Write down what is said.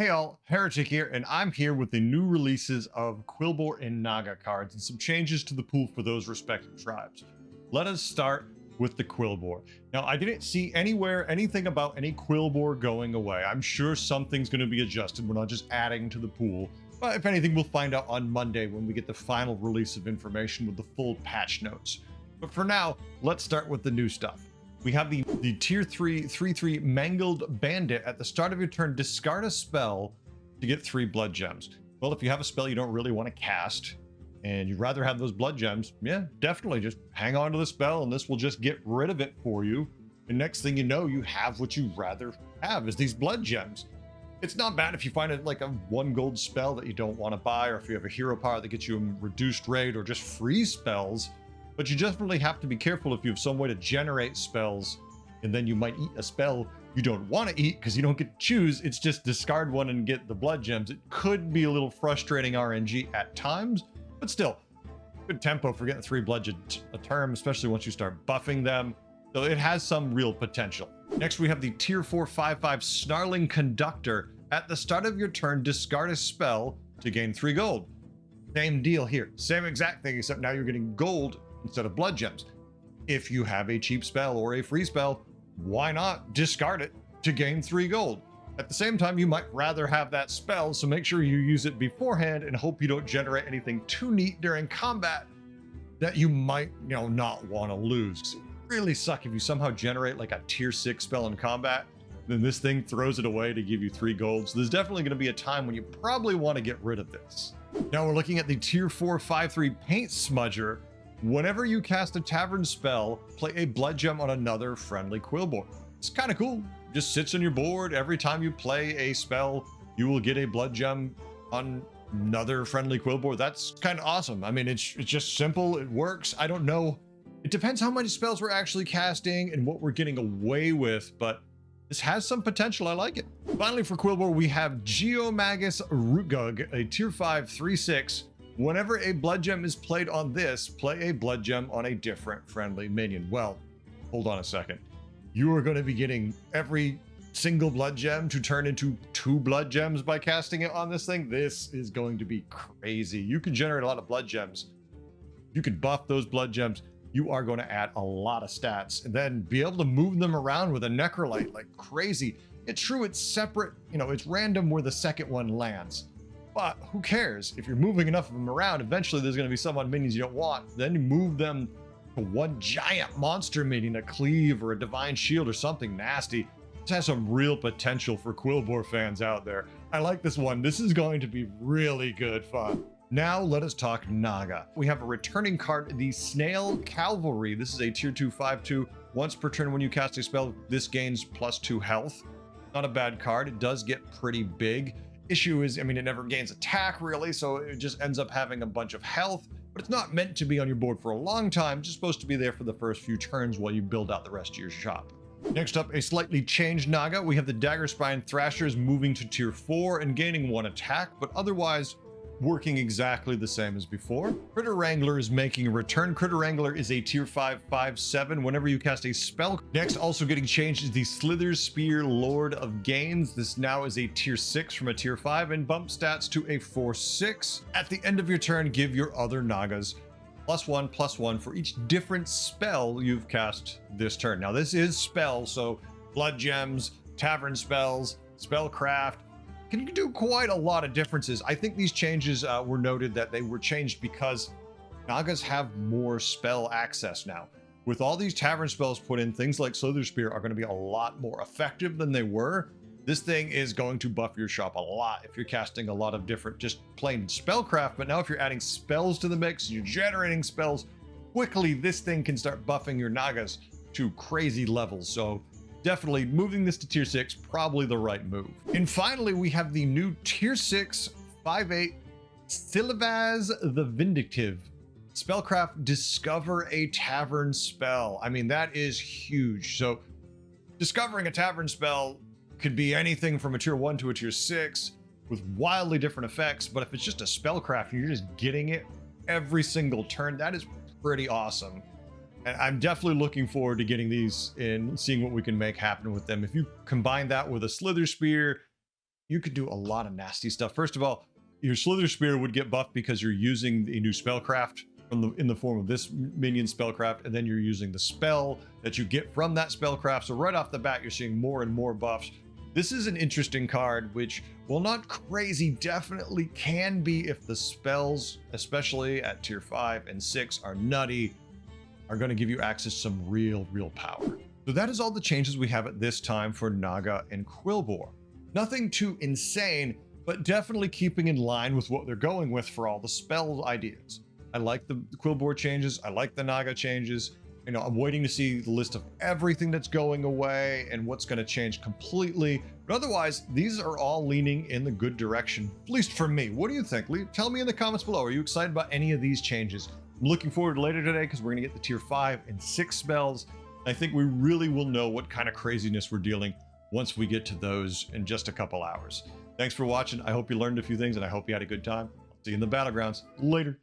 Hey all, Heretic here, and I'm here with the new releases of Quilboar and Naga cards and some changes to the pool for those respective tribes. Let us start with the Quilboar. Now, I didn't see anywhere anything about any Quilboar going away. I'm sure something's going to be adjusted. We're not just adding to the pool. But if anything, we'll find out on Monday when we get the final release of information with the full patch notes. But for now, let's start with the new stuff. We have the tier 3 3/3 Mangled Bandit. At the start of your turn, discard a spell to get 3 blood gems. Well, if you have a spell you don't really want to cast and you'd rather have those blood gems, yeah, definitely just hang on to the spell and this will just get rid of it for you. And next thing you know, you have what you'd rather have is these blood gems. It's not bad if you find it like a 1 gold spell that you don't want to buy, or if you have a hero power that gets you a reduced rate or just free spells. But you just really have to be careful if you have some way to generate spells and then you might eat a spell you don't want to eat because you don't get to choose. It's just discard one and get the blood gems. It could be a little frustrating RNG at times, but still, good tempo for getting 3 blood gems a turn, especially once you start buffing them. So it has some real potential. Next, we have the tier 4 5/5 Snarling Conductor. At the start of your turn, discard a spell to gain 3 gold. Same deal here. Same exact thing, except now you're getting gold instead of blood gems. If you have a cheap spell or a free spell, why not discard it to gain 3 gold? At the same time, you might rather have that spell, so make sure you use it beforehand and hope you don't generate anything too neat during combat that you might, not want to lose. It would really suck if you somehow generate like a tier 6 spell in combat, then this thing throws it away to give you 3 gold. So there's definitely going to be a time when you probably want to get rid of this. Now we're looking at the tier 4 5/3 Paint Smudger. Whenever you cast a tavern spell, play a blood gem on another friendly Quilboar. It's kind of cool. It just sits on your board. Every time you play a spell, you will get a blood gem on another friendly Quilboar. That's kind of awesome. I mean, it's just simple. It works. I don't know. It depends how many spells we're actually casting and what we're getting away with, but this has some potential. I like it. Finally, for Quilboar, we have Geomagus Roogug, a tier 5 3/6. Whenever a blood gem is played on this, play a blood gem on a different friendly minion. Well, hold on a second. You are going to be getting every single blood gem to turn into 2 blood gems by casting it on this thing. This is going to be crazy. You can generate a lot of blood gems. You can buff those blood gems. You are going to add a lot of stats and then be able to move them around with a Necrolite like crazy. It's true, it's separate. It's random where the second one lands. But who cares? If you're moving enough of them around, eventually there's going to be some on minions you don't want. Then you move them to one giant monster minion, a Cleave or a Divine Shield or something nasty. This has some real potential for Quilboar fans out there. I like this one. This is going to be really good fun. Now let us talk Naga. We have a returning card, the Snail Calvary. This is a tier 2 5/2. Once per turn when you cast a spell, this gains +2 health. Not a bad card. It does get pretty big. Issue is, it never gains attack really, so it just ends up having a bunch of health, but it's not meant to be on your board for a long time. It's just supposed to be there for the first few turns while you build out the rest of your shop. Next up, a slightly changed Naga. We have the Daggerspine Thrashers moving to tier 4 and gaining 1 attack, but otherwise working exactly the same as before. Critter Wrangler is making a return. Critter Wrangler is a tier 5 5/7 whenever you cast a spell. Next, also getting changed is the Slitherspear Lord of Gains. This now is a tier 6 from a tier 5 and bump stats to a 4/6. At the end of your turn, give your other Nagas +1/+1 for each different spell you've cast this turn. Now this is spell, so blood gems, tavern spells, spellcraft, can do quite a lot of differences. I think these changes were noted that they were changed because Nagas have more spell access now. With all these tavern spells put in, things like Slitherspear are going to be a lot more effective than they were. This thing is going to buff your shop a lot if you're casting a lot of different, just plain spellcraft. But now if you're adding spells to the mix, you're generating spells quickly, this thing can start buffing your Nagas to crazy levels. So definitely moving this to tier 6, probably the right move. And finally, we have the new tier 6 5/8 Silivaz the Vindictive. Spellcraft, discover a tavern spell. That is huge. So discovering a tavern spell could be anything from a tier 1 to a tier 6 with wildly different effects. But if it's just a spellcraft and you're just getting it every single turn, that is pretty awesome. And I'm definitely looking forward to getting these in, seeing what we can make happen with them. If you combine that with a Slitherspear, you could do a lot of nasty stuff. First of all, your Slitherspear would get buffed because you're using a new spellcraft in the form of this minion spellcraft, and then you're using the spell that you get from that spellcraft. So right off the bat, you're seeing more and more buffs. This is an interesting card, which, while not crazy, definitely can be if the spells, especially at tier 5 and 6, are nutty, are going to give you access to some real power. So that is all the changes we have at this time for Naga and Quilboar. Nothing too insane, but definitely keeping in line with what they're going with for all the spell ideas. I like the Quilboar changes. I like the Naga changes. You know, I'm waiting to see the list of everything that's going away and what's going to change completely. But otherwise, these are all leaning in the good direction, at least for me. What do you think? Tell me in the comments below. Are you excited about any of these changes? I'm looking forward to later today because we're going to get the tier 5 and 6 spells. I think we really will know what kind of craziness we're dealing once we get to those in just a couple hours. Thanks for watching. I hope you learned a few things and I hope you had a good time. I'll see you in the Battlegrounds. Later.